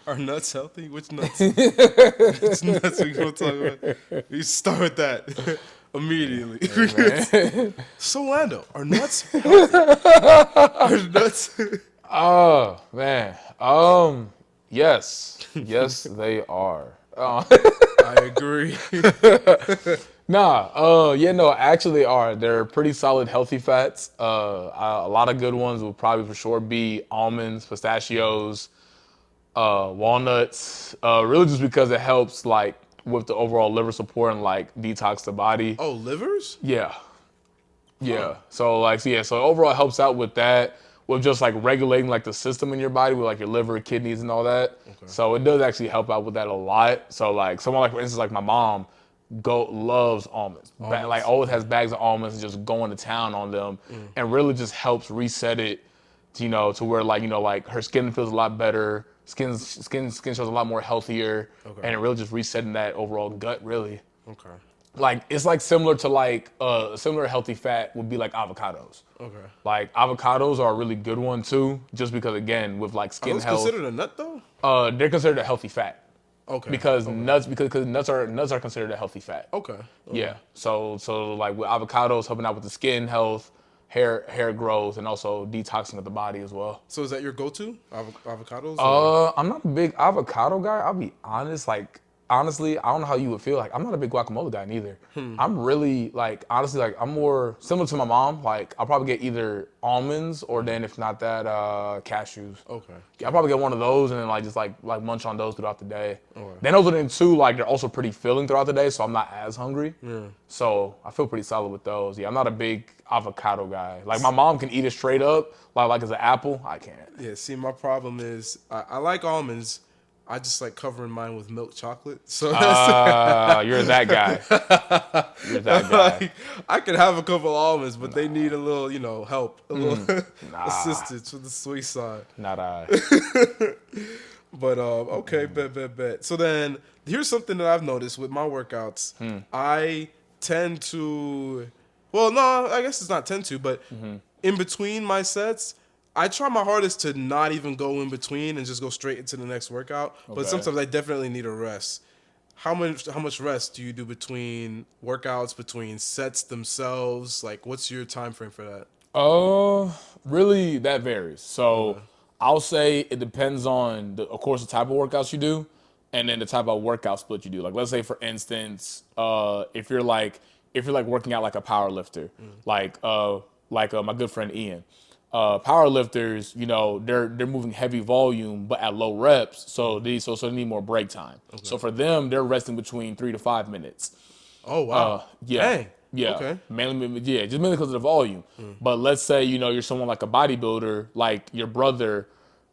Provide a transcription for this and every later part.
Are nuts healthy? Which nuts? Which nuts we gonna talk about? We start with that immediately. Man. So Lando, are nuts healthy? Are nuts? Oh man. Yes. Yes, they are. I agree. Yeah, no, actually they are. They're pretty solid healthy fats. A lot of good ones will probably for sure be almonds, pistachios, walnuts. Really just because it helps like with the overall liver support and like detox the body. Oh, livers? Yeah. Huh. Yeah. So overall it helps out with that, with just like regulating like the system in your body with like your liver, kidneys and all that. Okay. So it does actually help out with that a lot. So like someone like for instance like my mom loves almonds. Like Almonds. always Okay. has bags of almonds and just going to town on them and really just helps reset it to where like her skin feels a lot better, skin shows a lot more healthier Okay. and it really just resetting that overall gut really. Okay. Like it's like similar to like similar healthy fat would be like avocados. Okay. Like avocados are a really good one too, just because again with like Are skin those health, considered a nut though? they're considered a healthy fat Okay. because Okay. nuts are considered a healthy fat. Okay. Yeah. So like with avocados helping out with the skin health, hair growth, and also detoxing of the body as well. So is that your go-to avocados? Or? I'm not a big avocado guy. I'll be honest. Like honestly, I don't know how you would feel. Like I'm not a big guacamole guy neither. I'm really like honestly like I'm more similar to my mom. Like I'll probably get either almonds or then if not that cashews. Okay. Yeah, I'll probably get one of those and then like just like munch on those throughout the day. Okay. Then those are then too like they're also pretty filling throughout the day, so I'm not as hungry. Yeah. So I feel pretty solid with those. Yeah, I'm not a big avocado guy. Like my mom can eat it straight up, like as an apple. I can't. Yeah. See, my problem is I like almonds. I just like covering mine with milk chocolate. So that's You're that guy. You're that guy. like I could have a couple almonds, but they need a little, help, a little assistance with the sweet side. Not I. But okay, bet. So then here's something that I've noticed with my workouts. I tend to, well, no, I guess it's not tend to, but in between my sets, I try my hardest to not even go in between and just go straight into the next workout. But Okay. sometimes I definitely need a rest. How much rest do you do between workouts, between sets themselves? Like, what's your time frame for that? Really, that varies. So I'll say it depends on, of course, the type of workouts you do, and then the type of workout split you do. Like, let's say, for instance, if you're like working out like a power lifter, like my good friend Ian. Power lifters, they're moving heavy volume but at low reps, so they need more break time. So for them, they're resting between 3 to 5 minutes. Oh wow! Yeah. Dang. Yeah. Okay. Just mainly because of the volume. But let's say, you're someone like a bodybuilder, like your brother,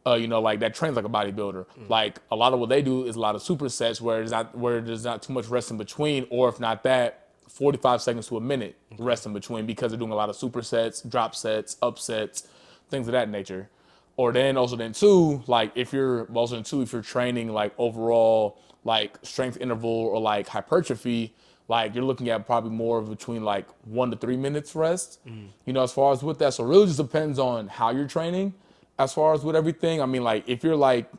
like that trains like a bodybuilder. Like a lot of what they do is a lot of supersets where there's not too much rest in between, or if not that, 45 seconds to a minute rest in between because they're doing a lot of supersets, drop sets, upsets, things of that nature. Or then also then too, like if you're training like overall like strength interval or like hypertrophy, like you're looking at probably more of between like 1 to 3 minutes rest, as far as with that. So it really just depends on how you're training as far as with everything. I mean, like if you're like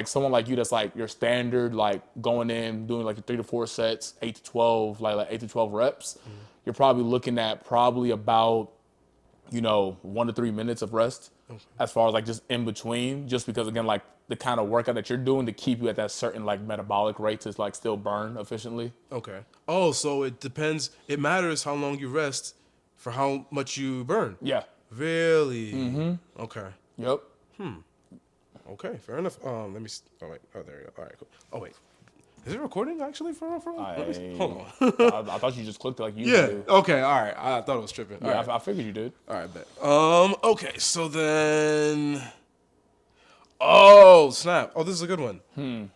someone like you that's like your standard, like going in, doing like 3 to 4 sets, 8 to 12, like 8 to 12 reps, you're probably looking at probably about, 1 to 3 minutes of rest as far as like just in between, just because again, like the kind of workout that you're doing to keep you at that certain like metabolic rate to like still burn efficiently. Okay. Oh, so it depends. It matters how long you rest for how much you burn. Yeah. Really? Mm-hmm. Okay. Yep. Okay. Fair enough. Let me. Oh wait. Oh, there you go. All right. Cool. Oh wait. Is it recording actually for real? Hold on. I thought you just clicked it like you Yeah. do. Okay. All right. I thought it was tripping. All Yeah, right. I figured you did. All right. Bet. Okay. So then. Oh snap! Oh, this is a good one.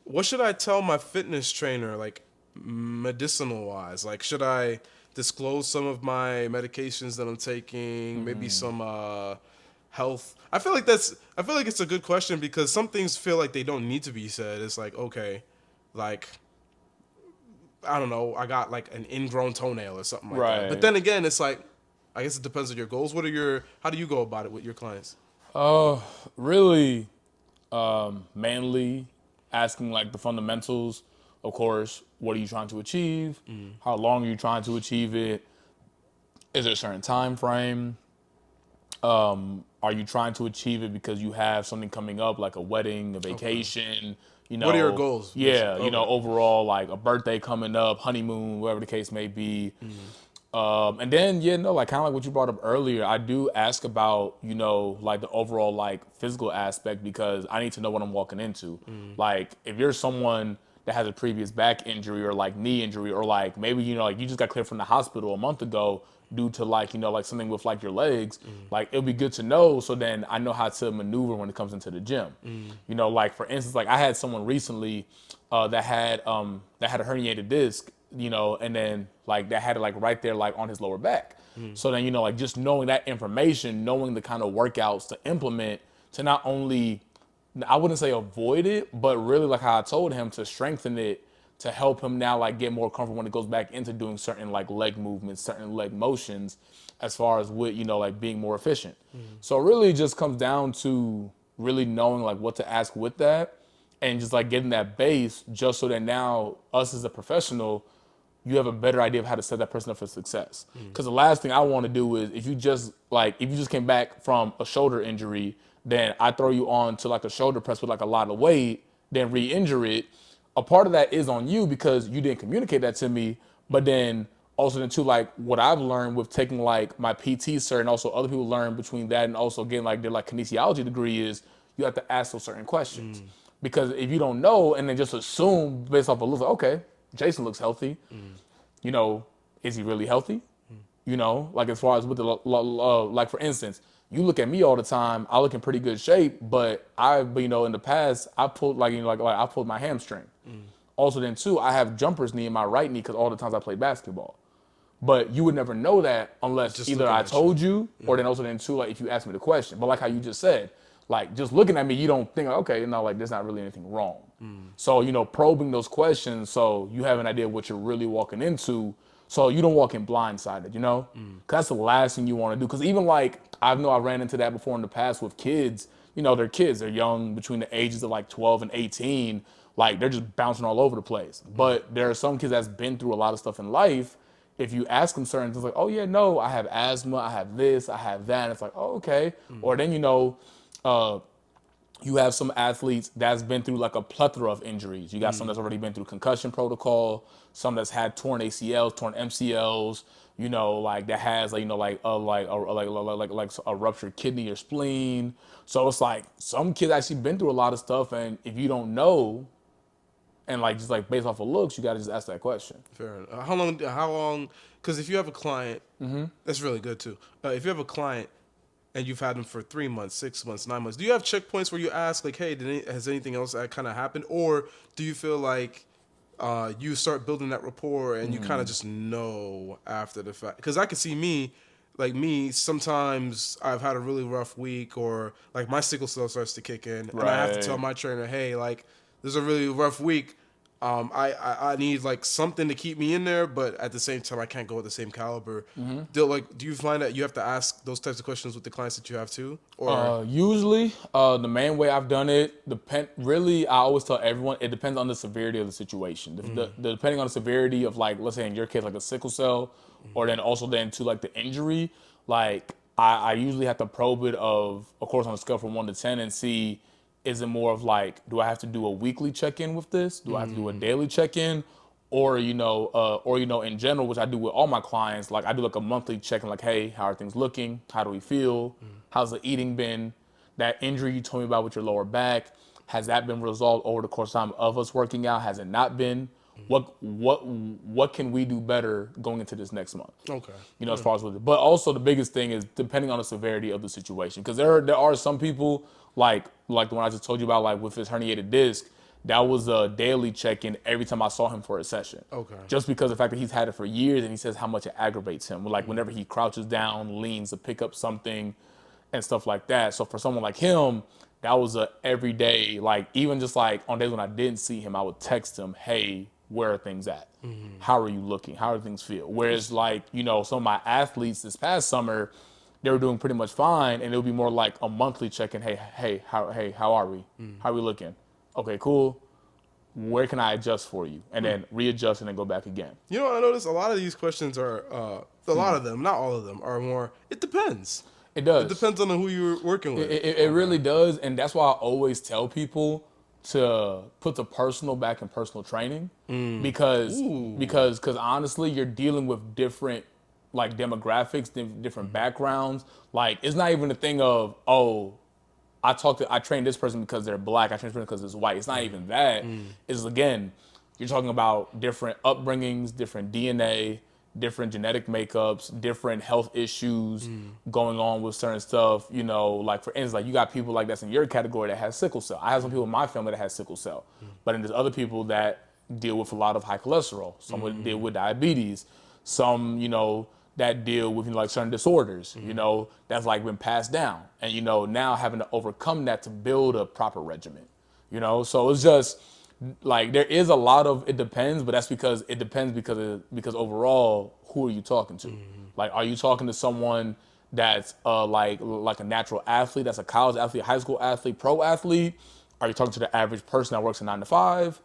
What should I tell my fitness trainer, like medicinal wise? Like, should I disclose some of my medications that I'm taking? Maybe some health. I feel like it's a good question because some things feel like they don't need to be said. It's like, okay, like I don't know, I got like an ingrown toenail or something like that. Right. But then again, it's like I guess it depends on your goals. How do you go about it with your clients? Really, Mainly asking like the fundamentals. Of course, what are you trying to achieve? How long are you trying to achieve it? Is there a certain time frame? Are you trying to achieve it because you have something coming up, like a wedding, a vacation, What are your goals, yeah, basically? Okay. overall, like a birthday coming up, honeymoon, whatever the case may be. And then, like kind of like what you brought up earlier, I do ask about, like the overall like physical aspect because I need to know what I'm walking into. Like if you're someone that has a previous back injury or like knee injury or like maybe, like you just got cleared from the hospital a month ago due to like, like something with like your legs, like it'll be good to know. So then I know how to maneuver when it comes into the gym. Like for instance, like I had someone recently that had a herniated disc, and then like that had it like right there, like on his lower back. So then, like just knowing that information, knowing the kind of workouts to implement to not only, I wouldn't say avoid it, but really like how I told him to strengthen it to help him now like get more comfortable when it goes back into doing certain like leg movements, certain leg motions as far as with, like being more efficient. So it really just comes down to really knowing like what to ask with that and just like getting that base just so that now us as a professional, you have a better idea of how to set that person up for success. Because the last thing I want to do is if you just came back from a shoulder injury, then I throw you on to like a shoulder press with like a lot of weight, then re-injure it. A part of that is on you because you didn't communicate that to me. But then also then too, like what I've learned with taking like my PT cert and also other people learn between that and also getting like their like kinesiology degree is you have to ask those certain questions. Because if you don't know and then just assume based off a look, like, okay, Jason looks healthy. Is he really healthy? Like as far as with the like for instance, you look at me all the time. I look in pretty good shape, but in the past I pulled like I pulled my hamstring. Also, then too, I have jumper's knee in my right knee because all the times I played basketball. But you would never know that unless Just either looking I at told you or then also then too, like if you asked me the question. But like how you just said, like just looking at me, you don't think, okay, like there's not really anything wrong. So, probing those questions so you have an idea of what you're really walking into so you don't walk in blindsided, 'Cause that's the last thing you want to do. Because even like, I know I ran into that before in the past with kids, they're kids, they're young between the ages of like 12 and 18. Like they're just bouncing all over the place. But there are some kids that's been through a lot of stuff in life. If you ask them certain things like, oh yeah, no, I have asthma, I have this, I have that. And it's like, oh, okay. Or then, you have some athletes that's been through like a plethora of injuries. You got some that's already been through concussion protocol, some that's had torn ACLs, torn MCLs, like that has like a ruptured kidney or spleen. So it's like some kids actually been through a lot of stuff, and if you don't know, and like just like based off of looks, you got to just ask that question. Fair enough. How long? How long? Because if you have a client, that's really good too. If you have a client and you've had them for 3 months, 6 months, 9 months, do you have checkpoints where you ask like, "Hey, has anything else that kind of happened?" Or do you feel like you start building that rapport and you kind of just know after the fact? Because I could see me. Like me, sometimes I've had a really rough week, or like my sickle cell starts to kick in, and I have to tell my trainer, "Hey, like this is a really rough week. I need like something to keep me in there, but at the same time, I can't go at the same caliber." Do you find that you have to ask those types of questions with the clients that you have too, or Usually, the main way I've done it, really, I always tell everyone, it depends on the severity of the situation. Depending on the severity of like, let's say in your case, like a sickle cell, or then also then to like the injury, like I usually have to probe it of course, on a scale from 1 to 10 and see, is it more of like, do I have to do a weekly check-in with this? Do I have to do a daily check-in? Or, in general, which I do with all my clients, like I do like a monthly check-in, like, hey, how are things looking? How do we feel? How's the eating been? That injury you told me about with your lower back, has that been resolved over the course of time of us working out? Has it not been? What can we do better going into this next month? okay, As far as with it. But also the biggest thing is depending on the severity of the situation. Because there are some people like the one I just told you about, like with his herniated disc, that was a daily check-in every time I saw him for a session. Okay. Just because of the fact that he's had it for years and he says how much it aggravates him. Like whenever he crouches down, leans to pick up something and stuff like that. So for someone like him, that was a everyday, like even just like on days when I didn't see him, I would text him, hey, where are things at? How are you looking? How do things feel? Whereas like, some of my athletes this past summer, they were doing pretty much fine, and it would be more like a monthly check-in. Hey, how are we? How are we looking? Okay, cool. Where can I adjust for you? And then readjust and then go back again. You know, I noticed a lot of these questions are, a lot of them, not all of them, are more, it depends. It does. It depends on who you're working with. It really does, and that's why I always tell people to put the personal back in personal training because honestly, you're dealing with different like demographics, different backgrounds. Like it's not even a thing of I train this person because they're black. I train this person because it's white. It's not even that. It's again, you're talking about different upbringings, different DNA, different genetic makeups, different health issues going on with certain stuff. You know, like for instance, like you got people like that's in your category that has sickle cell. I have some people in my family that has sickle cell, but then there's other people that deal with a lot of high cholesterol. Some would deal with diabetes. Some, you know, that deal with, you know, like certain disorders, you know, that's like been passed down. And, you know, now having to overcome that to build a proper regimen, you know? So it's just like, there is a lot of, it depends, but that's because it depends because overall, who are you talking to? Like, are you talking to someone that's like a natural athlete, that's a college athlete, high school athlete, pro athlete? Are you talking to the average person that works a 9 to 5?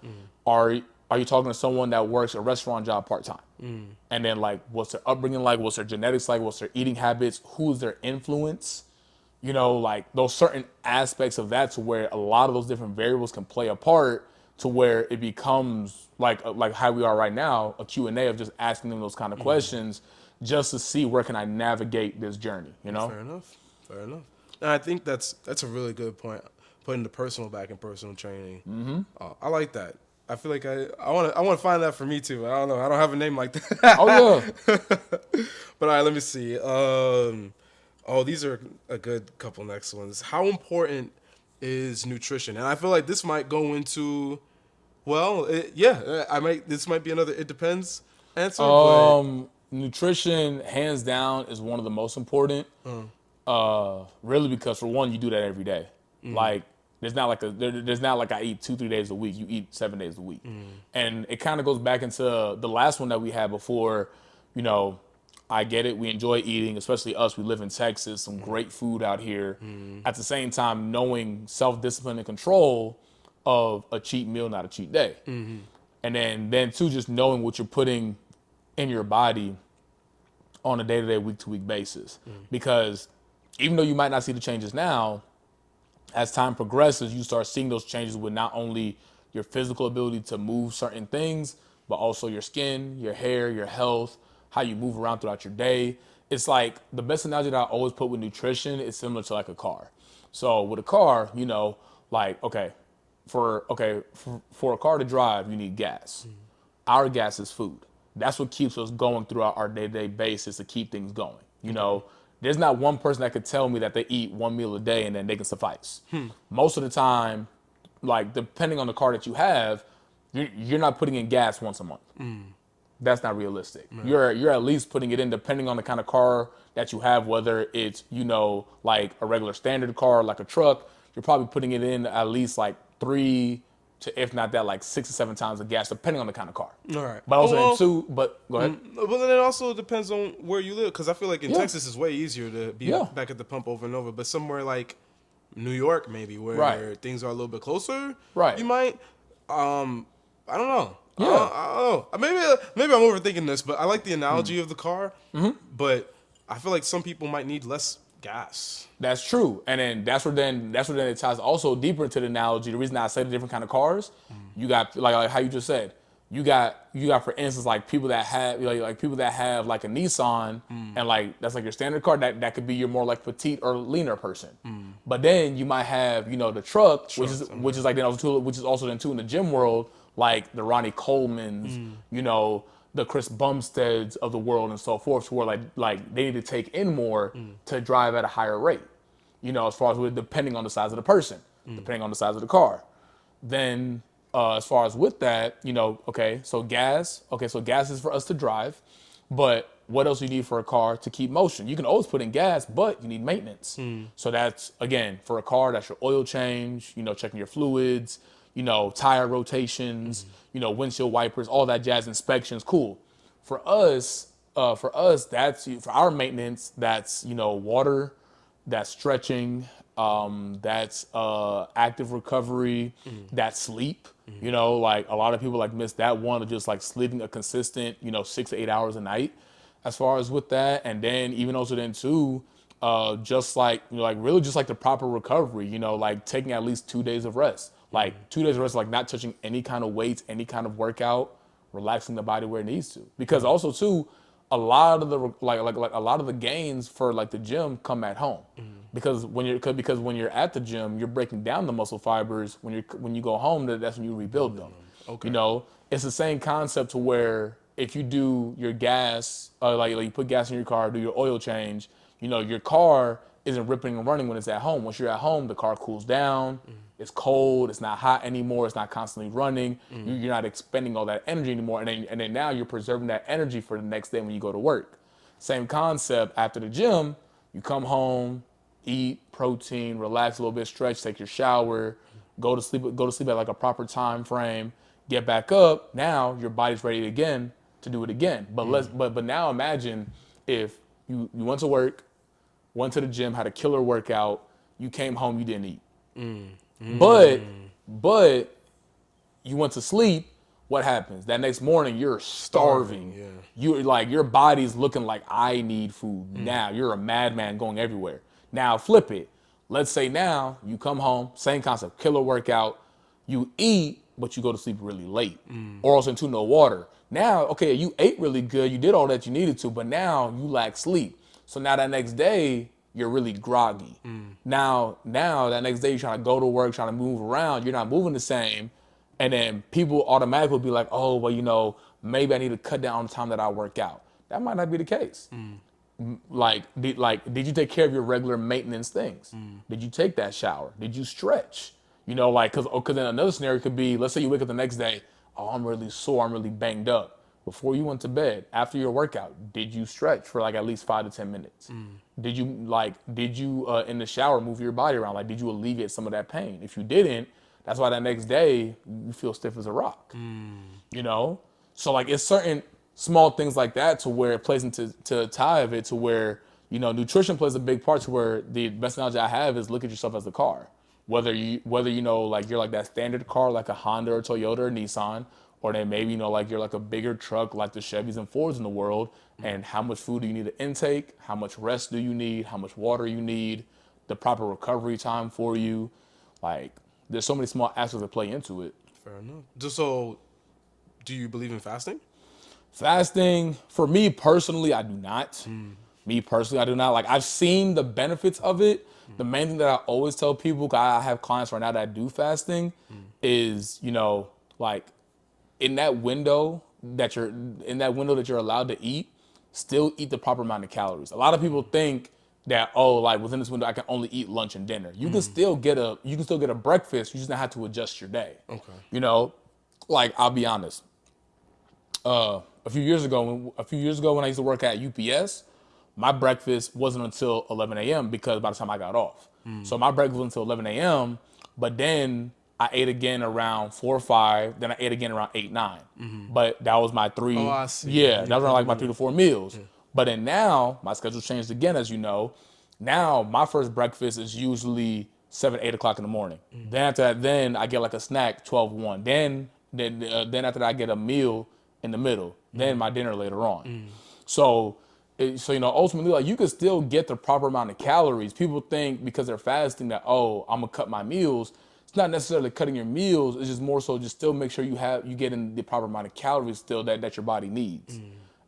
Are you talking to someone that works a restaurant job part-time? And then like, what's their upbringing like? What's their genetics like? What's their eating habits? Who's their influence? You know, like those certain aspects of that to where a lot of those different variables can play a part to where it becomes like how we are right now, a Q&A of just asking them those kind of questions just to see where can I navigate this journey, you know? Fair enough. And I think that's a really good point, putting the personal back in personal training. I like that. I feel like I want to find that for me too. I don't know. I don't have a name like that. Oh yeah. But all right, let me see. These are a good couple next ones. How important is nutrition? And I feel like this might go into, this might be another it depends answer. Nutrition, hands down, is one of the most important. Really, because for one, you do that every day. Like, there's not like I eat 2-3 days a week. You eat 7 days a week. And it kind of goes back into the last one that we had before. You know, I get it. We enjoy eating, especially us. We live in Texas, some great food out here. At the same time, knowing self-discipline and control of a cheat meal, not a cheat day. And then too, just knowing what you're putting in your body on a day-to-day, week-to-week basis. Because even though you might not see the changes now, as time progresses, you start seeing those changes with not only your physical ability to move certain things, but also your skin, your hair, your health, how you move around throughout your day. It's like the best analogy that I always put with nutrition is similar to like a car. So with a car, you know, like, for a car to drive, you need gas. Our gas is food. That's what keeps us going throughout our day-to-day basis to keep things going. You know, there's not one person that could tell me that they eat one meal a day and then they can suffice. Most of the time, like depending on the car that you have, you're not putting in gas once a month. That's not realistic. You're at least putting it in depending on the kind of car that you have, whether it's, you know, like a regular standard car, like a truck, you're probably putting it in at least like 3 to, if not that, like 6 or 7 times of gas, depending on the kind of car. All right. But also go ahead. But then it also depends on where you live, because I feel like in Texas it's way easier to be back at the pump over and over. But somewhere like New York, maybe, where things are a little bit closer, you might. I don't know. Yeah. I don't know. Maybe I'm overthinking this, but I like the analogy of the car. But I feel like some people might need less gas. That's true, and then that's where it ties also deeper into the analogy. The reason I say the different kind of cars, you got like how you just said, you got for instance like people that have people that have like a Nissan and like that's like your standard car that could be your more like petite or leaner person. But then you might have, you know, the truck, which is like which is also then too in the gym world, like the Ronnie Colemans, you know, the Chris Bumsteads of the world and so forth, where like they need to take in more to drive at a higher rate, you know, as far as depending on the size of the person, depending on the size of the car. Then as far as with that, you know, so gas is for us to drive, but what else you need for a car to keep motion? You can always put in gas, but you need maintenance. So that's, again, for a car, that's your oil change, you know, checking your fluids, you know, tire rotations, you know, windshield wipers, all that jazz, inspections, cool. For us, for us, that's for our maintenance. That's water, that's stretching, that's active recovery, that's sleep. Like a lot of people like miss that one of just like sleeping a consistent 6 to 8 hours a night. As far as with that, and then even also then too, just like like really just like the proper recovery. Like taking at least 2 days of rest. Like 2 days of rest, like not touching any kind of weights, any kind of workout, relaxing the body where it needs to. Because also too, a lot of the like a lot of the gains for like the gym come at home. Because when you're at the gym, you're breaking down the muscle fibers. When you go home, that's when you rebuild them. Okay. It's the same concept to where if you do your gas, like you put gas in your car, do your oil change, your car isn't ripping and running when it's at home. Once you're at home, the car cools down. It's cold. It's not hot anymore. It's not constantly running. You're not expending all that energy anymore. And then now you're preserving that energy for the next day when you go to work. Same concept after the gym. You come home, eat protein, relax a little bit, stretch, take your shower, go to sleep at like a proper time frame, get back up. Now your body's ready again to do it again. But now imagine if you went to work, went to the gym, had a killer workout, you came home, you didn't eat. But you went to sleep, what happens? That next morning you're starving. Yeah. You're like your body's looking like I need food now. You're a madman going everywhere. Now flip it. Let's say now you come home, same concept, killer workout, you eat, but you go to sleep really late. Or else into no water. Now, okay, you ate really good, you did all that you needed to, but now you lack sleep. So now that next day, you're really groggy. Now that next day you're trying to go to work, trying to move around, you're not moving the same. And then people automatically be like, oh, well, maybe I need to cut down on the time that I work out. That might not be the case. Did you take care of your regular maintenance things? Did you take that shower? Did you stretch? Because then another scenario could be, let's say you wake up the next day, oh, I'm really sore, I'm really banged up. Before you went to bed, after your workout, did you stretch for like at least 5 to 10 minutes? Did you in the shower move your body around? Like, did you alleviate some of that pain? If you didn't, that's why that next day you feel stiff as a rock. So like it's certain small things like that to where it plays into a tie of it to where nutrition plays a big part to where the best analogy I have is look at yourself as a car. Whether like you're like that standard car like a Honda or Toyota or Nissan, or then maybe like you're like a bigger truck like the Chevys and Fords in the world, and how much food do you need to intake, how much rest do you need, how much water you need, the proper recovery time for you. Like there's so many small aspects that play into it. Fair enough. So, do you believe in fasting? Fasting, for me personally, I do not. Me personally, I do not. Like I've seen the benefits of it. The main thing that I always tell people, 'cause I have clients right now that do fasting, is like in that window that you're allowed to eat, still eat the proper amount of calories. A lot of people think that like within this window I can only eat lunch and dinner. You can still get a breakfast. You just don't have to adjust your day. Okay. Like I'll be honest. A few years ago when I used to work at UPS, my breakfast wasn't until 11 a.m. because by the time I got off. So my breakfast was until 11 a.m. But then I ate again around 4 or 5. Then I ate again around 8, 9. But that was my 3. Oh, I see. Yeah, that was around like my 3 to 4 meals. But then now my schedule changed again, as you know. Now my first breakfast is usually 7, 8 o'clock in the morning. Then after that, then I get like a snack 12, 1. Then after that, I get a meal in the middle. Then my dinner later on. So ultimately, like you can still get the proper amount of calories. People think because they're fasting that, oh, I'm gonna cut my meals. It's not necessarily cutting your meals. It's just more so just still make sure you get in the proper amount of calories still that your body needs.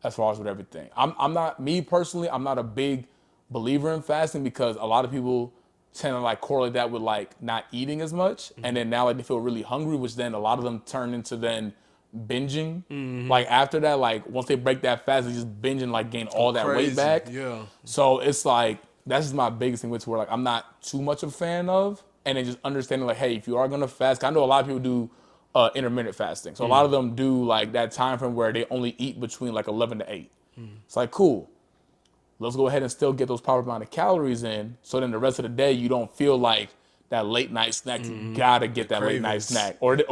As far as with everything, I'm not a big believer in fasting because a lot of people tend to like correlate that with like not eating as much, and then now like they feel really hungry, which then a lot of them turn into then binging. Like after that, like once they break that fast, they just binge and like gain all that weight back. Yeah. So it's like that's just my biggest thing with where like I'm not too much of a fan of, and then just understanding like, hey, if you are gonna fast, 'cause I know a lot of people do intermittent fasting. So a lot of them do like that time frame where they only eat between like 11 to 8. It's like cool. Let's go ahead and still get those proper amount of calories in, so then the rest of the day you don't feel like that late night snack. You gotta get that late night snack, or they're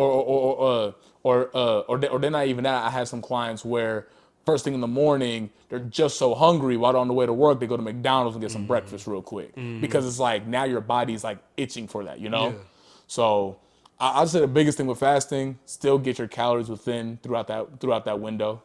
not even that. I have some clients where first thing in the morning, they're just so hungry. While they're on the way to work, they go to McDonald's and get some breakfast real quick. Because it's like now your body's like itching for that, you know? Yeah. So I'd say the biggest thing with fasting, still get your calories within throughout that window.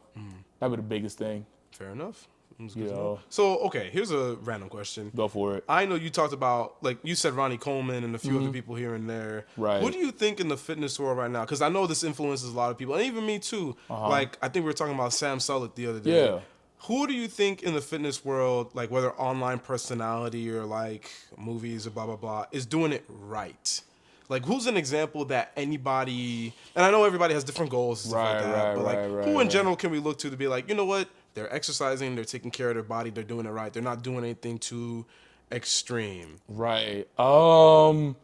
That'd be the biggest thing. Fair enough. That's You good to know. know. So, okay, here's a random question. Go for it. I know you talked about, like, you said Ronnie Coleman and a few other people here and there. Right. What do you think in the fitness world right now? Because I know this influences a lot of people, and even me too. Like, I think we were talking about Sam Sulk the other day. Yeah. Who do you think in the fitness world, like whether online personality or like movies or blah, blah, blah, is doing it right? Like, who's an example that anybody, and I know everybody has different goals and stuff like that, but like, who in general can we look to be like, you know what? They're exercising, they're taking care of their body, they're doing it right. They're not doing anything too extreme. Right. So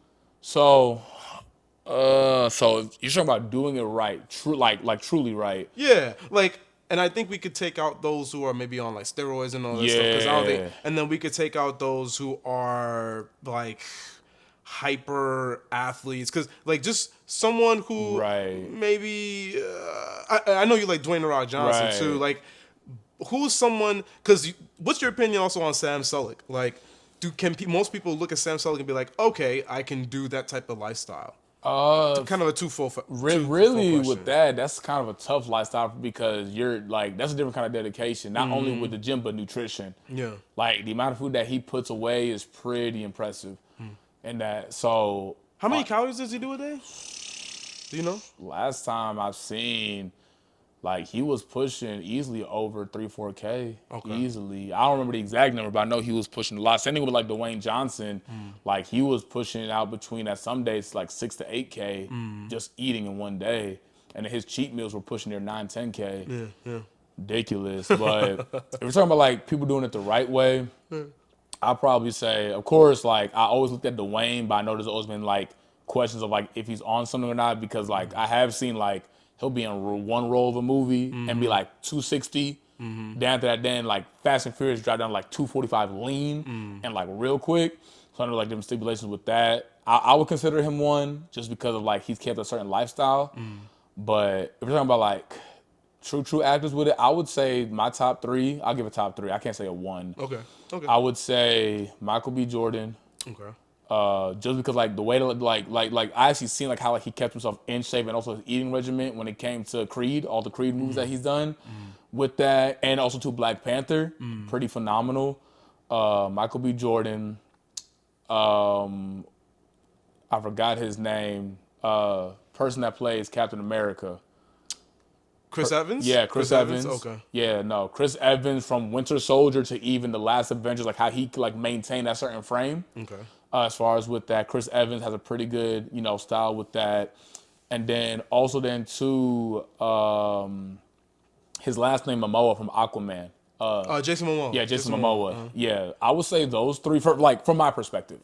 you're talking about doing it right, like truly right. Yeah, like, and I think we could take out those who are maybe on like steroids and all that stuff. 'Cause I don't think, and then we could take out those who are like hyper athletes, because like just someone who maybe I know you like Dwayne "The Rock" Johnson too. Like, who's someone? Because what's your opinion also on Sam Sulk? Like, most people look at Sam Sulk and be like, okay, I can do that type of lifestyle? Kind of a twofold. Really, with that, that's kind of a tough lifestyle because you're like, that's a different kind of dedication. Not only with the gym, but nutrition. Yeah. Like the amount of food that he puts away is pretty impressive. And that, so. How many calories does he do a day? Do you know? Last time I've seen, like, he was pushing easily over 3-4K. Okay. Easily. I don't remember the exact number, but I know he was pushing a lot. Same thing with like DwayneJohnson. Like, he was pushing out between, at some days, like 6 to 8K just eating in one day. And then his cheat meals were pushing near 9-10K. Yeah. Ridiculous. But if we're talking about like people doing it the right way, I'd probably say, of course, like, I always looked at Dwayne, but I know there's always been like questions of like if he's on something or not, because like I have seen like he'll be in one roll of a movie and be like 260. Down to that, then like Fast and Furious drop down like 245 lean and like real quick. So I know like different stipulations with that. I would consider him one just because of like he's kept a certain lifestyle. But if we're talking about like true actors with it, I would say my top three. I'll give a top three. I can't say a one. Okay. I would say Michael B. Jordan. Okay. Just because like the way to like I actually seen like how like he kept himself in shape and also his eating regimen when it came to Creed, all the Creed movies that he's done with that, and also to Black Panther, pretty phenomenal. Michael B. Jordan. I forgot his name. Person that plays Captain America. Chris Evans? Yeah, Chris Evans. Okay. Yeah, no. Chris Evans from Winter Soldier to even the last Avengers, like how he could like maintain that certain frame. Okay. As far as with that, Chris Evans has a pretty good, style with that. And then also too, his last name Momoa from Aquaman. Jason Momoa. Yeah, Jason Momoa. Yeah, I would say those three from my perspective.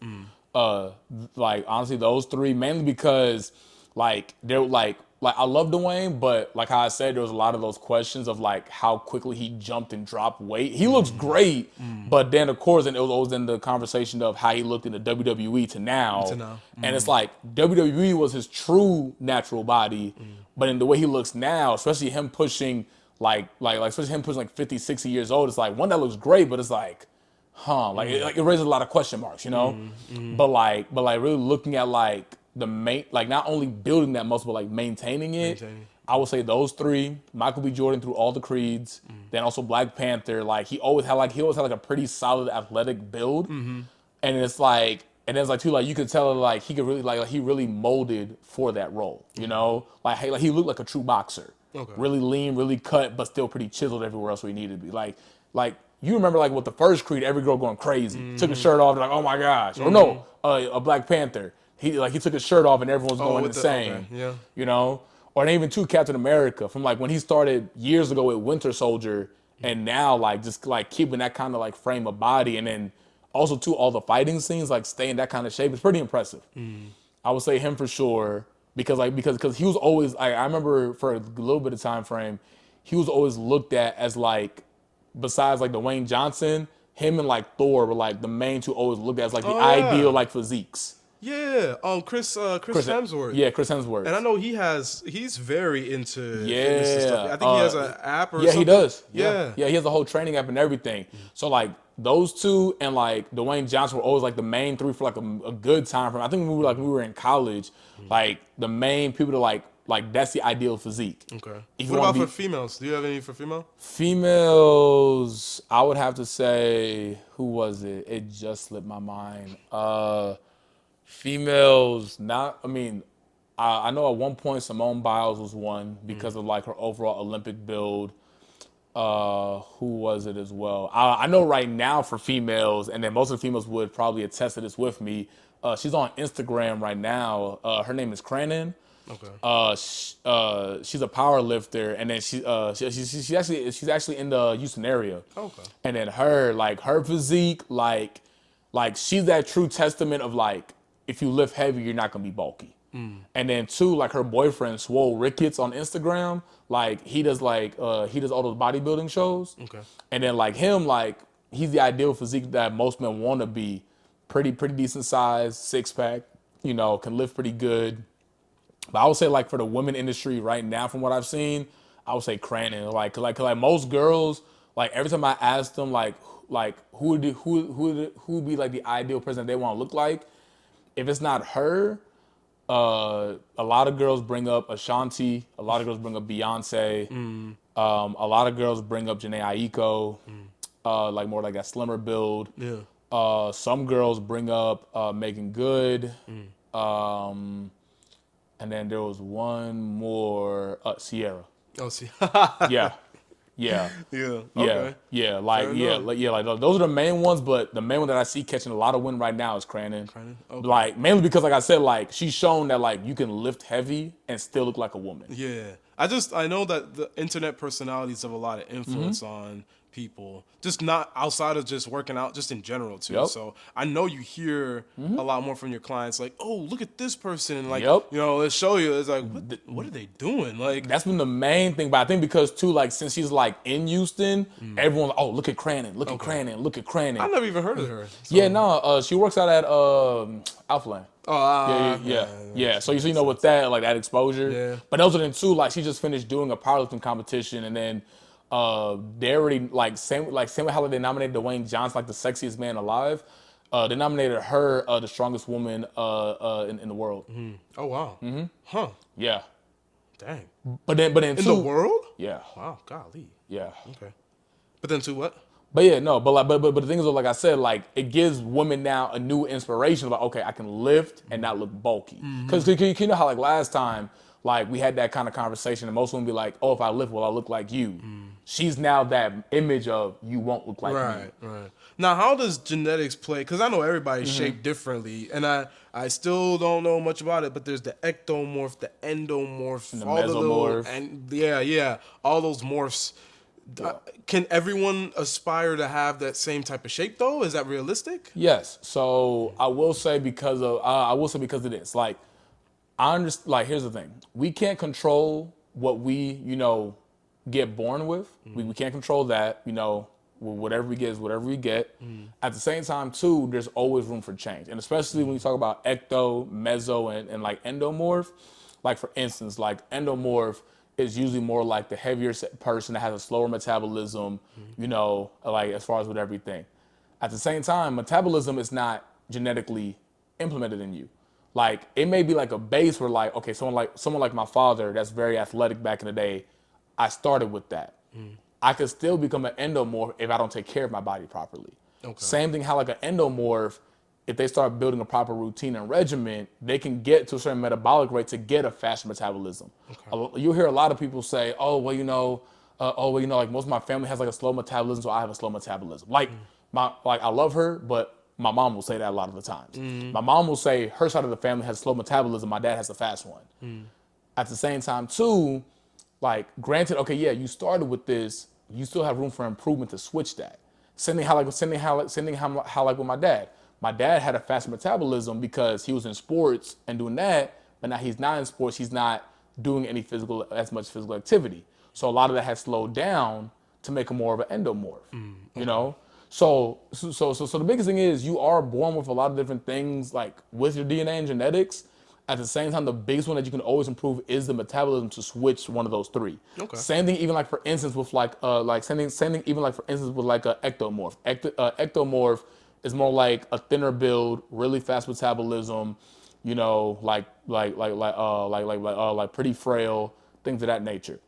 Like honestly, those three mainly because like they're like I love Dwayne, but like how I said, there was a lot of those questions of like how quickly he jumped and dropped weight. He looks great, but then of course, and it was always in the conversation of how he looked in the WWE to now. And it's like WWE was his true natural body, but in the way he looks now, especially him pushing especially him pushing like 50, 60 years old, it's like one that looks great, but it's like, it raises a lot of question marks, But really looking at like the main, like not only building that muscle, but like maintaining it. I would say those three: Michael B. Jordan through all the creeds, then also Black Panther. Like he always had like a pretty solid athletic build, and it's like too, like you could tell like he could really like he really molded for that role, like he looked like a true boxer, really lean, really cut, but still pretty chiseled everywhere else where he needed to be. Like you remember like with the first Creed, every girl going crazy, took his shirt off, like oh my gosh, or no, a Black Panther. He took his shirt off and everyone was going insane. Or even too Captain America from like when he started years ago with Winter Soldier and now like just like keeping that kind of like frame of body, and then also too all the fighting scenes like staying that kind of shape is pretty impressive. I would say him for sure because he was always I remember for a little bit of time frame he was always looked at as like besides like DwayneJohnson, him and like Thor were like the main two always looked at as like the ideal like physiques. Yeah, Chris Hemsworth. Yeah, Chris Hemsworth. And I know he's very into fitness and stuff. I think he has an app or yeah, something. he does. Yeah. Yeah, he has a whole training app and everything. So like those two and like Dwayne Johnson were always like the main three for like a good time frame. I think when we were in college, like the main people to like that's the ideal physique. Okay. If you What wanna about be- for females? Do you have any for female? Females, I would have to say, who was it? It just slipped my mind. Females, I know at one point Simone Biles was one because of like her overall Olympic build. Who was it as well? I know right now for females, and then most of the females would probably attest to this with me. She's on Instagram right now. Her name is Cranon. Okay. She's a power lifter, and then she's actually in the Houston area. Okay. And then her physique, like she's that true testament of like if you lift heavy, you're not gonna be bulky. And then two, like her boyfriend Swole Ricketts on Instagram, like he does all those bodybuilding shows. Okay. And then like him, like he's the ideal physique that most men want to be, pretty decent size, 6-pack, can lift pretty good. But I would say like for the women industry right now, from what I've seen, I would say Cranon. Cause most girls, like every time I ask them like who would be like the ideal person that they want to look like, if it's not her, a lot of girls bring up Ashanti. A lot of girls bring up Beyonce. A lot of girls bring up Jhené Aiko, like more like that slimmer build. Yeah. Some girls bring up Megan Good. And then there was one more, Sierra. Oh, see. Yeah. Yeah. Yeah. Yeah, Okay. yeah, like those are the main ones. But the main one that I see catching a lot of wind right now is Cranon. Okay. Like mainly because, like I said, like she's shown that like you can lift heavy and still look like a woman. Yeah. I know that the internet personalities have a lot of influence on people, just not outside of just working out, just in general too. Yep. So I know you hear a lot more from your clients, like, oh, look at this person, and like, Yep. let's show you. It's like, what are they doing? Like, That's been the main thing. But I think because too, like since she's like in Houston, everyone's like, oh, look at Cranon, look at Cranon, look at Cranon. I never even heard of her. So. Yeah, no, she works out at Alphaland. Oh, Yeah. So you know with that, like that exposure. Yeah. But also then too, like she just finished doing a powerlifting competition, and then they already like same with how they nominated Dwayne Johnson like the sexiest man alive. They nominated her the strongest woman in the world. Oh wow. Huh. Yeah. Dang. But then In the world? Yeah. Wow. Golly. Yeah. Okay. But then to what? But yeah, no, but the thing is, like I said, like it gives women now a new inspiration. Like, okay, I can lift and not look bulky. Because you know how like last time, like we had that kind of conversation, and most women be like, oh, if I lift, will I look like you? She's now that image of you won't look like me. Right. Now, how does genetics play? Because I know everybody's shaped differently, and I still don't know much about it. But there's the ectomorph, the endomorph, And the all the little, mesomorph. and yeah, all those morphs. Can everyone aspire to have that same type of shape though? Is that realistic? Yes. So I will say because of this. Like I understand. Like here's the thing: we can't control what we get born with. We can't control that. Whatever we get is whatever we get. At the same time, too, there's always room for change, and especially when you talk about ecto, meso, and like endomorph. Like for instance, like endomorph is usually more like the heavier person that has a slower metabolism. Like as far as with everything. At the same time, metabolism is not genetically implemented in you. Like it may be like a base where like, okay, someone like my father that's very athletic back in the day, I started with that. I could still become an endomorph if I don't take care of my body properly. Okay. Same thing how like an endomorph, if they start building a proper routine and regimen, they can get to a certain metabolic rate to get a faster metabolism. Okay. You'll hear a lot of people say, like most of my family has like a slow metabolism, so I have a slow metabolism. Like I love her, but my mom will say that a lot of the times. My mom will say her side of the family has slow metabolism, my dad has a fast one. At the same time too, like granted, okay, yeah, you started with this, you still have room for improvement to switch that. Sending how like with my dad. My dad had a fast metabolism because he was in sports and doing that, but now he's not in sports, he's not doing as much physical activity. So a lot of that has slowed down to make him more of an endomorph. So the biggest thing is you are born with a lot of different things, like with your DNA and genetics. At the same time, the biggest one that you can always improve is the metabolism to switch one of those three. Okay. Same thing, even like for instance with same thing even like for instance with like a ectomorph. Ectomorph is more like a thinner build, really fast metabolism, you know, like pretty frail, things of that nature.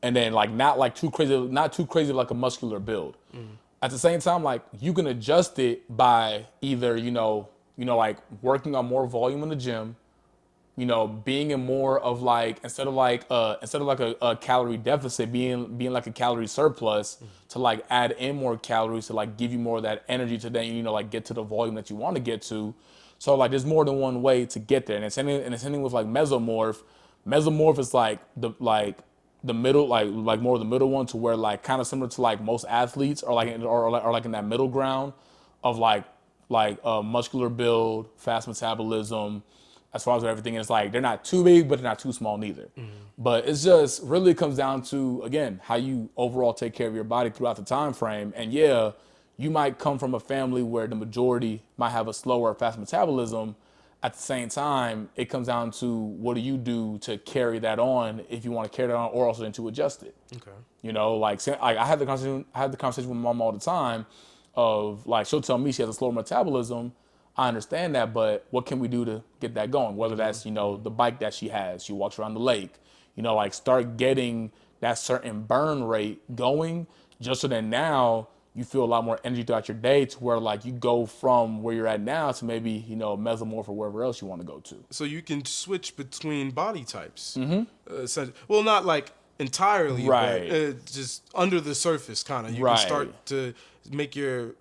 And then like not too crazy like a muscular build. At the same time, like you can adjust it by either, like working on more volume in the gym, being in more of like instead of like a calorie deficit, being like a calorie surplus to like add in more calories to like give you more of that energy to then like get to the volume that you want to get to. So like there's more than one way to get there, and it's ending with like mesomorph. Mesomorph is like the middle, like more of the middle one, to where like kind of similar to like most athletes are like in that middle ground of like muscular build, fast metabolism, as far as everything. And it's like they're not too big, but they're not too small neither. But it's just really comes down to, again, how you overall take care of your body throughout the time frame. And yeah, you might come from a family where the majority might have a slower, fast metabolism. At the same time, it comes down to what do you do to carry that on, if you want to carry that on, or also then to adjust it. Okay. I had the conversation with my mom all the time of like, she'll tell me she has a slower metabolism. I understand that, but what can we do to get that going? Whether that's, the bike that she has, she walks around the lake, like start getting that certain burn rate going, just so that now you feel a lot more energy throughout your day, to where like you go from where you're at now to maybe, mesomorph or wherever else you want to go to. So you can switch between body types. Well, not like entirely, Right. but just under the surface, kind of. You Right. can start to make your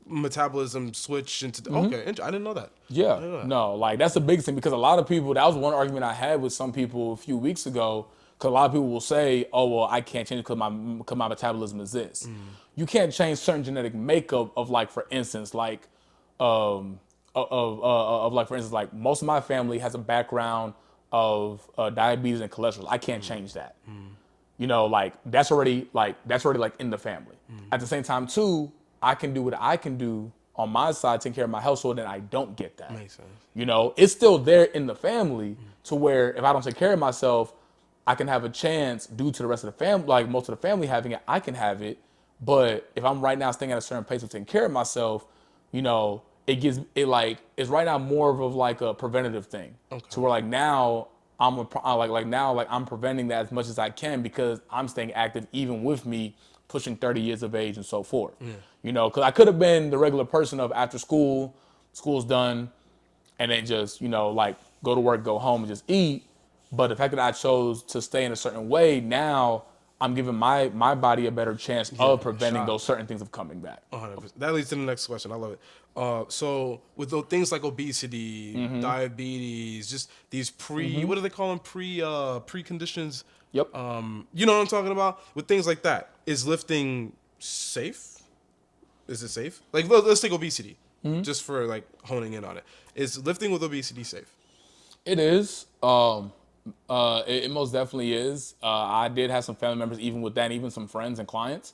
metabolism switch into the, okay. I didn't know that. Yeah, no, like that's the biggest thing, because a lot of people, that was one argument I had with some people a few weeks ago, because a lot of people will say, oh, well, I can't change it because my metabolism is this. You can't change certain genetic makeup of, like, for instance, like, for instance, like most of my family has a background of diabetes and cholesterol. I can't change that. Like that's already like in the family. At the same time too, I can do what I can do on my side, take care of my health, so that I don't get that. Makes sense. It's still there in the family, to where if I don't take care of myself, I can have a chance, due to the rest of the family, like most of the family having it, I can have it. But if I'm right now staying at a certain pace of taking care of myself, it's right now more of like a preventative thing. Okay. To where like now I'm I'm preventing that as much as I can, because I'm staying active even with me pushing 30 years of age and so forth. Because I could have been the regular person of after school's done, and then just, like go to work, go home, and just eat. But the fact that I chose to stay in a certain way, now I'm giving my body a better chance of preventing those certain things of coming back. 100%. That leads to the next question. I love it. So with those things like obesity, diabetes, just these what do they call them? Preconditions. Yep. You know what I'm talking about? With things like that, is lifting safe? Is it safe? Like, let's take obesity, just for like honing in on it. Is lifting with obesity safe? It is. It most definitely is. I did have some family members, even with that, and even some friends and clients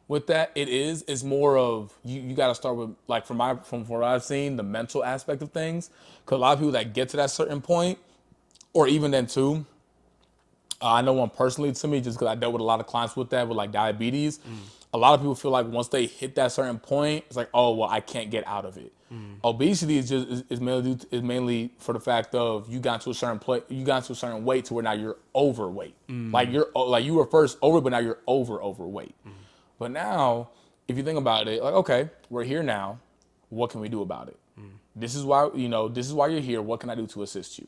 with that. It's more of you got to start with, like, from what I've seen, the mental aspect of things. Because a lot of people that get to that certain point, or even then too, I know one personally, to me, just because I dealt with a lot of clients with that, with like diabetes. A lot of people feel like once they hit that certain point, it's like, oh, well, I can't get out of it. Obesity is mainly for the fact of you got to a certain weight to where now you're overweight. Like you were first over, but now you're overweight. But now, if you think about it, like, okay, we're here now. What can we do about it? This is why you're here. What can I do to assist you?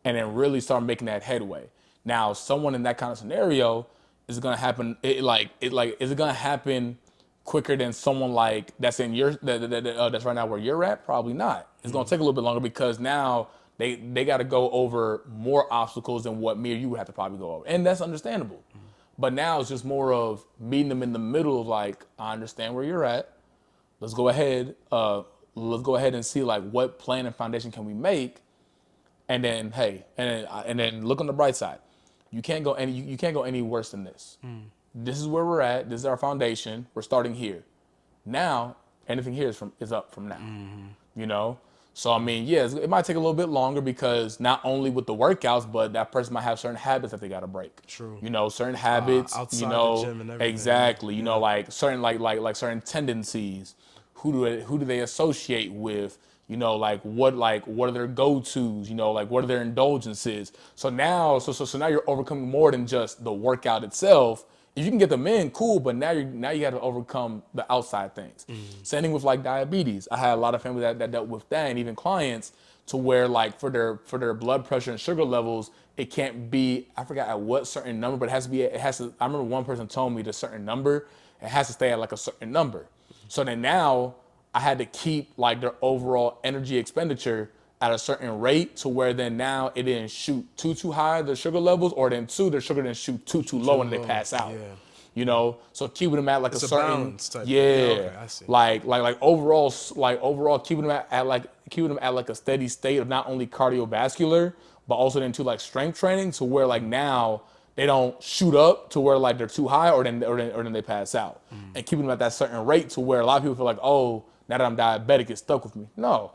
And then really start making that headway. Now, someone in that kind of scenario, is it gonna happen? Is it gonna happen quicker than someone like that's in that's right now where you're at? Probably not. It's gonna take a little bit longer, because now they got to go over more obstacles than what me or you would have to probably go over, and that's understandable. But now it's just more of meeting them in the middle of, like, I understand where you're at. Let's go ahead and see, like, what plan and foundation can we make, and then and then look on the bright side. You can't go any worse than this. This is where we're at. This is our foundation. We're starting here. Now anything here is up from now. You know? So, I mean, yeah, it might take a little bit longer because not only with the workouts, but that person might have certain habits that they got to break. True. You know, certain habits, outside you know, the gym and everything. exactly. You know, like certain like certain tendencies. Who do they associate with? You know, like what are their go-tos? You know, like what are their indulgences? So now now you're overcoming more than just the workout itself. If you can get them in, cool, but now you got to overcome the outside things. Same thing with like diabetes. I had a lot of family that dealt with that, and even clients to where like for their blood pressure and sugar levels, it can't be, I forgot at what certain number, but it has to. I remember one person told me the certain number, it has to stay at like a certain number. So then now I had to keep like their overall energy expenditure at a certain rate to where then now it didn't shoot too high, the sugar levels, or then their sugar didn't shoot too low when they pass out. Yeah. You know, so keeping them at like It's a a certain balance type. yeah, Okay, I see. like overall keeping them at like a steady state of not only cardiovascular but also then to like strength training to where like now they don't shoot up to where like they're too high or then they pass out, and keeping them at that certain rate to where a lot of people feel like, oh, now that I'm diabetic, it's stuck with me. No,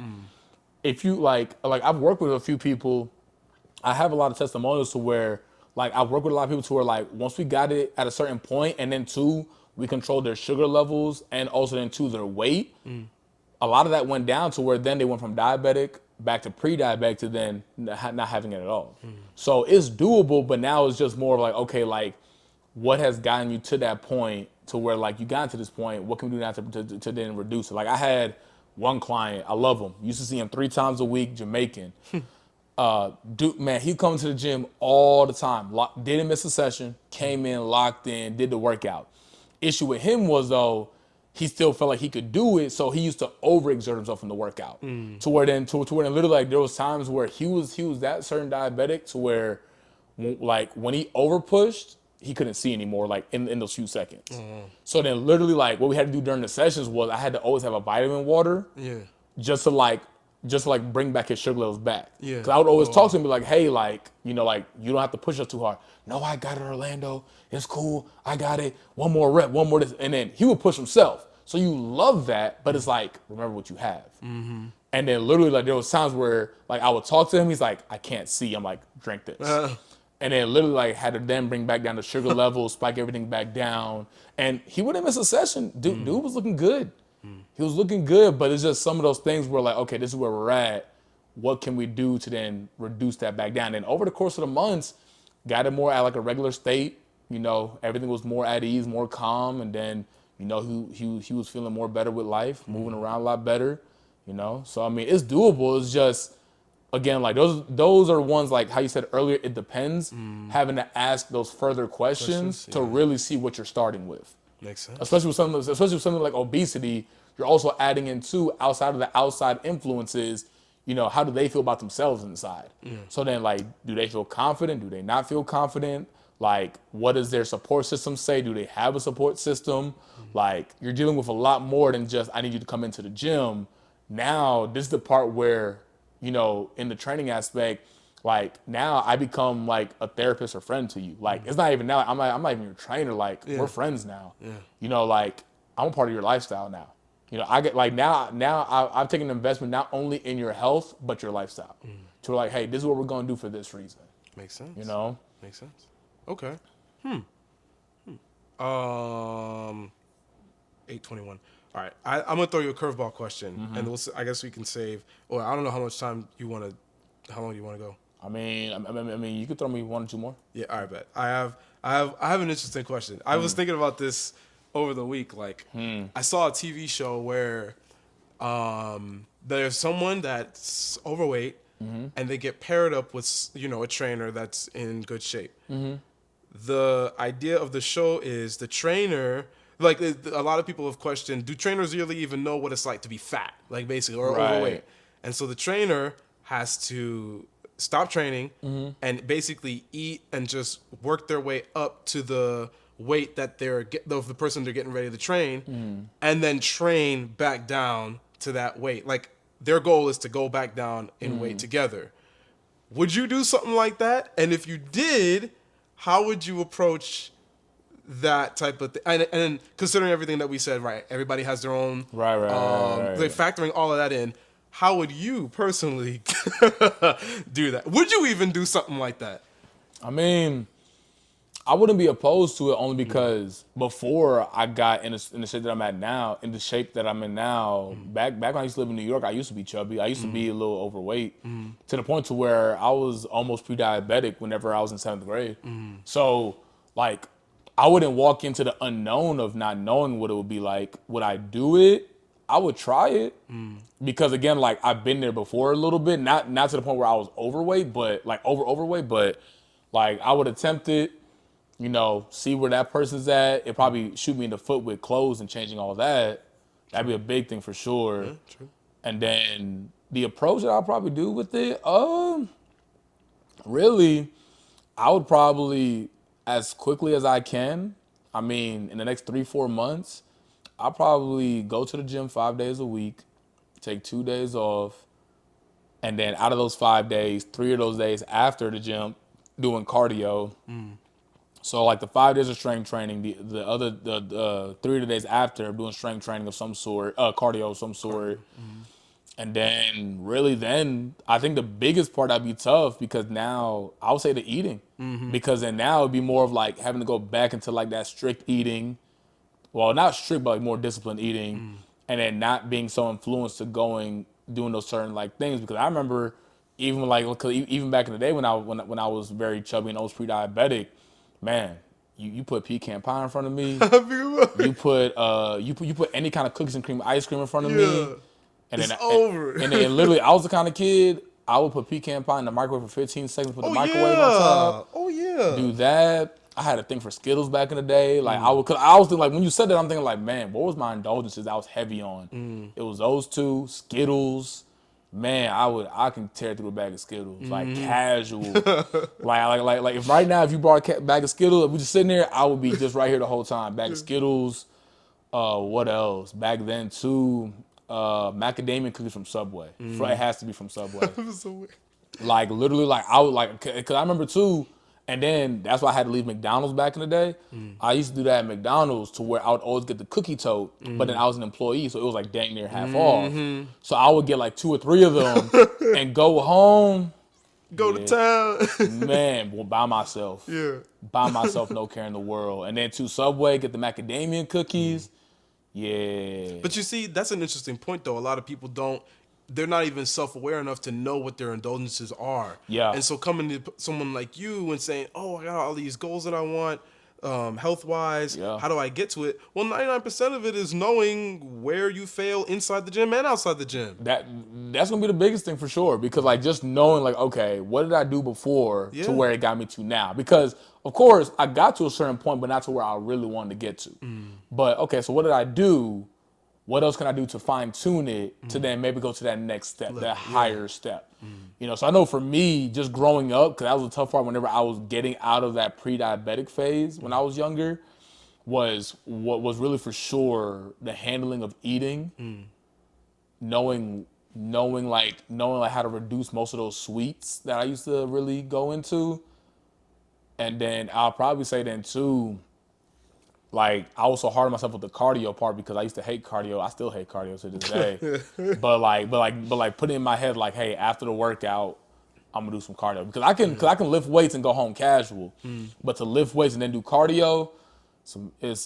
if you like I've worked with a few people. I have a lot of testimonials to where like I've worked with a lot of people to where like once we got it at a certain point and then two, we controlled their sugar levels and also then two, their weight. A lot of that went down to where then they went from diabetic back to pre-diabetic to then not having it at all. So it's doable, but now it's just more of like, okay, like what has gotten you to that point to where like you got to this point, what can we do now to then reduce it? Like I had one client, I love him. Used to see him 3 times a week, Jamaican. Dude, man, he come to the gym all the time. Didn't miss a session, came in, locked in, did the workout. Issue with him was though, he still felt like he could do it, so he used to overexert himself in the workout. To where then literally like there was times where he was that certain diabetic to where like when he overpushed, he couldn't see anymore like in those few seconds. So then literally like what we had to do during the sessions was I had to always have a vitamin water. Yeah. Just to bring back his sugar levels back. Yeah. Because I would always talk to him, be like, hey, like, you know, like, you don't have to push us too hard. No, I got it, Orlando. It's cool. I got it. One more rep, one more this. And then he would push himself. So you love that, but it's like, remember what you have. And then literally, like, there was times where, like, I would talk to him. He's like, I can't see. I'm like, drink this. And then literally, like, had to then bring back down the sugar levels, spike everything back down. And he wouldn't miss a session. Dude was looking good. He was looking good, but it's just some of those things where like, okay, this is where we're at. What can we do to then reduce that back down? And over the course of the months, got it more at like a regular state. You know, everything was more at ease, more calm. And then, you know, he was feeling more better with life, moving around a lot better, you know? So, I mean, it's doable. It's just, again, like those are ones like how you said earlier, it depends. Having to ask those further questions to really see what you're starting with. Makes sense. Especially with something like obesity, you're also adding in too, outside of the outside influences, you know, how do they feel about themselves inside? So then like, do they feel confident? Do they not feel confident? Like, what does their support system say? Do they have a support system? Like, you're dealing with a lot more than just, I need you to come into the gym. Now, this is the part where, you know, in the training aspect, like now I become like a therapist or friend to you. Like, it's not even now, I'm not even your trainer. Like, we're friends now. You know, like, I'm a part of your lifestyle now. You know, I get like now I've taken an investment not only in your health, but your lifestyle. To like, hey, this is what we're going to do for this reason. Makes sense. You know? Makes sense. Okay. 8:21. All right. I'm going to throw you a curveball question, and I guess we can save, or I don't know how much time how long do you want to go? I mean, you could throw me 1 or 2 more. Yeah, all right, bet. I have an interesting question. I was thinking about this over the week. Like, I saw a TV show where there's someone that's overweight, and they get paired up with, you know, a trainer that's in good shape. The idea of the show is the trainer, like a lot of people have questioned, do trainers really even know what it's like to be fat, like basically, or overweight? And so the trainer has to stop training and basically eat and just work their way up to the weight that of the person they're getting ready to train, and then train back down to that weight. Like, their goal is to go back down in weight together. Would you do something like that? And if you did, how would you approach that type of thing. And considering everything that we said, right? Everybody has their own. Right. Like factoring all of that in, how would you personally do that? Would you even do something like that? I mean, I wouldn't be opposed to it only because before I got in the shape that I'm at now, in the shape that I'm in now, back when I used to live in New York, I used to be chubby. I used to be a little overweight to the point to where I was almost pre-diabetic whenever I was in 7th grade. So, like, I wouldn't walk into the unknown of not knowing what it would be like. Would I do it? I would try it because again, like I've been there before a little bit, not to the point where I was overweight, but like overweight, but like I would attempt it, you know, see where that person's at. It probably shoot me in the foot with clothes and changing all that. That'd be a big thing for sure. Yeah, true. And then the approach that I'll probably do with it, really, I would probably, as quickly as I can, I mean, in the next 3-4 months, I'll probably go to the gym 5 days a week, take 2 days off, and then out of those 5 days, 3 of those days after the gym, doing cardio. So like the 5 days of strength training, the other 3 of the days after doing strength training of some sort, cardio of some sort. And then really then I think the biggest part that'd be tough because now I would say the eating. Because then now it'd be more of like having to go back into like that strict eating. Well, not strict, but like more disciplined eating. And then not being so influenced to doing those certain like things. Because I remember even back in the day when I was very chubby and I was pre-diabetic, man, you put pecan pie in front of me. you put any kind of cookies and cream ice cream in front of me. And it's then over. And then literally I was the kind of kid I would put pecan pie in the microwave for 15 seconds, put the microwave on top. Oh yeah. Do that. I had a thing for Skittles back in the day. Like I was thinking, like when you said that, I'm thinking like, man, what was my indulgences I was heavy on? It was those two, Skittles. Man, I can tear through a bag of Skittles like casual. like if right now if you brought a bag of Skittles, if we just sitting there, I would be just right here the whole time. Bag of Skittles. What else? Back then too, macadamia cookies from Subway. It has to be from Subway. Like literally, like I would like because I remember too. And then that's why I had to leave McDonald's back in the day. I used to do that at McDonald's to where I would always get the cookie tote, but then I was an employee, so it was like dang near half off. So I would get like 2 or 3 of them and go home. Go to town. Man, by myself. Yeah. By myself, no care in the world. And then to Subway, get the macadamia cookies. Yeah. But you see, that's an interesting point though. A lot of people they're not even self-aware enough to know what their indulgences are. Yeah. And so coming to someone like you and saying, oh, I got all these goals that I want, health-wise, how do I get to it? Well, 99% of it is knowing where you fail inside the gym and outside the gym. That's going to be the biggest thing for sure. Because, like, just knowing, like, okay, what did I do before to where it got me to now? Because, of course, I got to a certain point, but not to where I really wanted to get to. But, okay, so what did I do? What else can I do to fine-tune it to then maybe go to that next step, that higher step? You know, so I know for me, just growing up, because that was a tough part whenever I was getting out of that pre-diabetic phase when I was younger, was what was really for sure the handling of eating, knowing how to reduce most of those sweets that I used to really go into. And then I'll probably say then too, like, I was so hard on myself with the cardio part because I used to hate cardio. I still hate cardio to this day. but putting in my head, like, hey, after the workout, I'm gonna do some cardio because I can lift weights and go home casual. But to lift weights and then do cardio, it's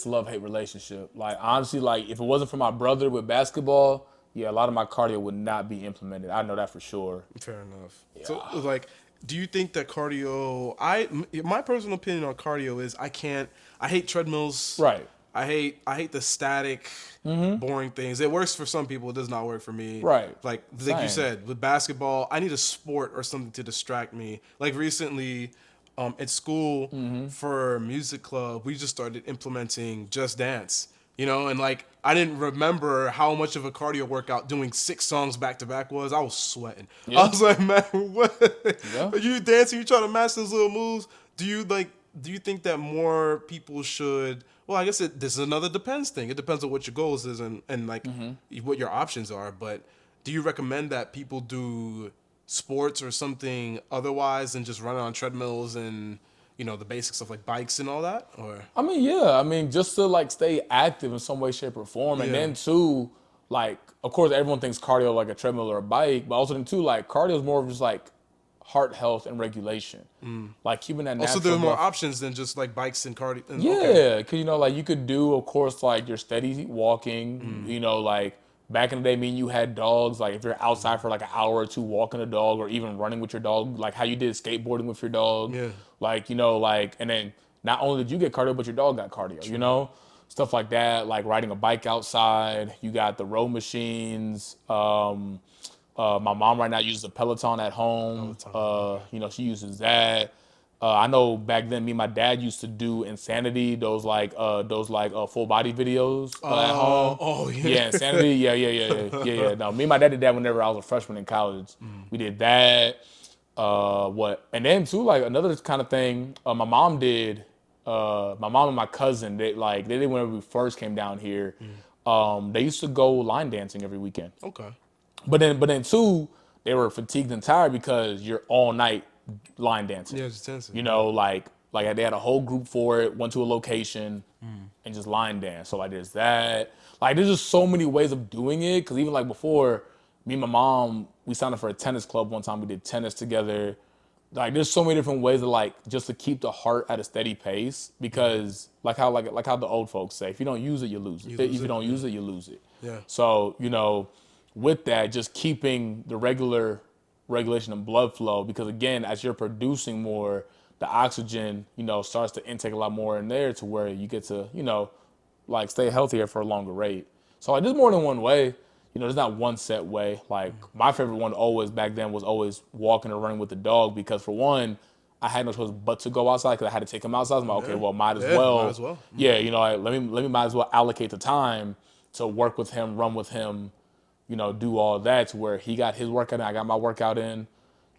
a love-hate relationship. Like, honestly, like if it wasn't for my brother with basketball, a lot of my cardio would not be implemented. I know that for sure. Fair enough. Yeah. So, like, do you think that cardio? My personal opinion on cardio is I hate treadmills. Right. I hate the static, boring things. It works for some people. It does not work for me. Right. Like you said, with basketball, I need a sport or something to distract me. Like recently, at school for music club, we just started implementing Just Dance. You know, and like I didn't remember how much of a cardio workout doing 6 songs back to back was. I was sweating. Yeah. I was like, man, what? Yeah. Are you dancing? You trying to master those little moves? Do you think that more people should? Well, I guess this is another depends thing. It depends on what your goals is and like what your options are. But do you recommend that people do sports or something otherwise than just running on treadmills and the basics of like bikes and all that? Or I mean, yeah. I mean, just to like stay active in some way, shape, or form, and then too, like, of course, everyone thinks cardio like a treadmill or a bike, but also then too, like, cardio is more of just like heart health and regulation, like keeping that also natural. there are more blood. options than just like bikes and cardio. And, Yeah, okay. because like you could do, of course, like your steady walking. Like back in the day, me and you had dogs. Like if you're outside for like an hour or two walking a dog, or even running with your dog, like how you did skateboarding with your dog. Yeah. Like like, and then not only did you get cardio, but your dog got cardio. Stuff like that. Like riding a bike outside. You got the row machines. My mom right now uses a Peloton at home. She uses that. I know back then, me and my dad used to do Insanity, those full body videos at home. Oh yeah. Yeah, Insanity. Yeah. No, me and my dad did that whenever I was a freshman in college. We did that. And then too, like another kind of thing, my mom did. My mom and my cousin, they did whenever we first came down here. They used to go line dancing every weekend. Okay. But then too, they were fatigued and tired because you're all night line dancing. Yeah, it's intense. Like they had a whole group for it, went to a location and just line dance. So like there's that. Like there's just so many ways of doing it. Because even like before, me and my mom, we signed up for a tennis club one time. We did tennis together. Like there's so many different ways to like just to keep the heart at a steady pace. Because like how the old folks say, if you don't use it, you lose it. If you don't use it, you lose it. Yeah. So with that, just keeping the regulation of blood flow, because again, as you're producing more, the oxygen, starts to intake a lot more in there to where you get to, like stay healthier for a longer rate. So like there's more than one way. There's not one set way. Like my favorite one always back then was always walking or running with the dog, because for one, I had no choice but to go outside because I had to take him outside. I'm like, okay, well, might as well. Might as well. Yeah, let me might as well allocate the time to work with him, run with him, do all that to where he got his workout in, I got my workout in,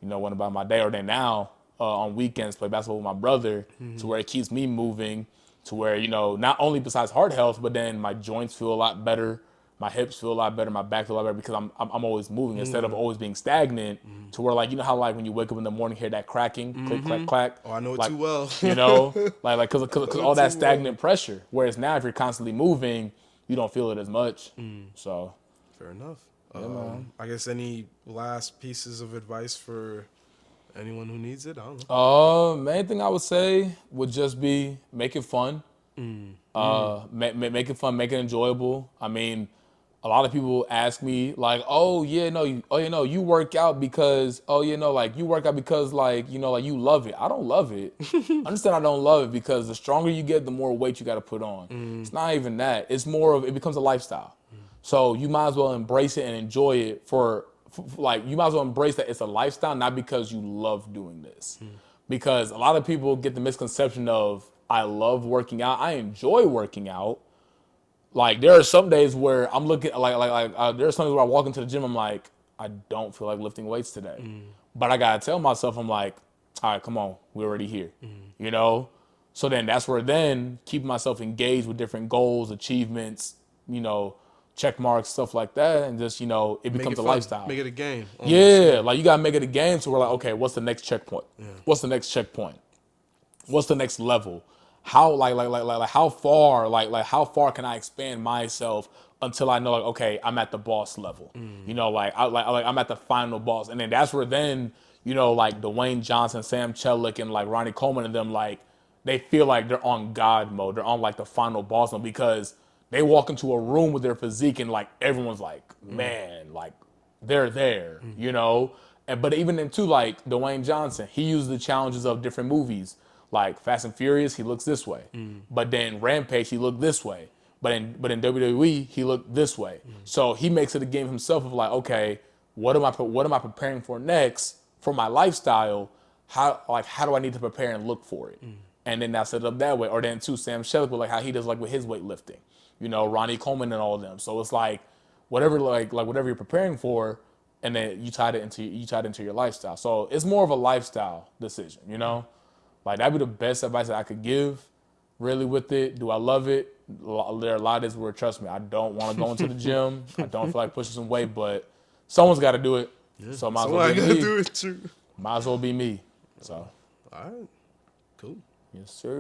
went about my day. Or then now on weekends play basketball with my brother to where it keeps me moving, to where, not only besides heart health, but then my joints feel a lot better, my hips feel a lot better, my back feel a lot better, because I'm always moving instead of always being stagnant, to where like, how like when you wake up in the morning, hear that cracking, click, clack, clack. Oh, I know it like, too well. Cause all that stagnant pressure. Whereas now if you're constantly moving, you don't feel it as much. So. Fair enough. I guess any last pieces of advice for anyone who needs it? I don't know. Main thing I would say would just be make it fun. Make it fun, make it enjoyable. I mean, a lot of people ask me like, you work out because, you work out because you love it. I don't love it. Understand I don't love it because the stronger you get, the more weight you got to put on. It's not even that. It's more of, it becomes a lifestyle. So you might as well embrace it and enjoy it for you might as well embrace that it's a lifestyle, not because you love doing this. Because a lot of people get the misconception of, I love working out. I enjoy working out. Like there are some days where I'm looking there are some days where I walk into the gym, I'm like, I don't feel like lifting weights today. But I gotta tell myself, I'm like, all right, come on, we're already here. So then that's where then keeping myself engaged with different goals, achievements, check marks, stuff like that, and just, it becomes a lifestyle. Make it a game. Almost. Yeah, like you gotta make it a game, so we're like, okay, what's the next checkpoint? What's the next checkpoint? What's the next level? How how far can I expand myself until I know okay, I'm at the boss level. I'm at the final boss. And then that's where then, like DwayneJohnson, Sam Sulk, and like Ronnie Coleman and them, like they feel like they're on God mode. They're on like the final boss mode, because they walk into a room with their physique and like everyone's like, man, like they're there, but even then too, like DwayneJohnson, he uses the challenges of different movies. Like Fast and Furious, he looks this way. But then Rampage, he looked this way. But in WWE, he looked this way. So he makes it a game himself of like, okay, what am I preparing for next for my lifestyle? How do I need to prepare and look for it? And then I set it up that way. Or then too, Sam Sulk, like how he does like with his weightlifting. Ronnie Coleman and all of them. So it's like whatever whatever you're preparing for, and then you tied it into your lifestyle. So it's more of a lifestyle decision, Like that'd be the best advice that I could give. Really with it. Do I love it? There are a lot of days where, trust me, I don't want to go into the gym. I don't feel like pushing some weight, but someone's got to do it. Yeah. So might as well be me. Do it too. Might as well be me. So. All right. Cool. Yes, sir.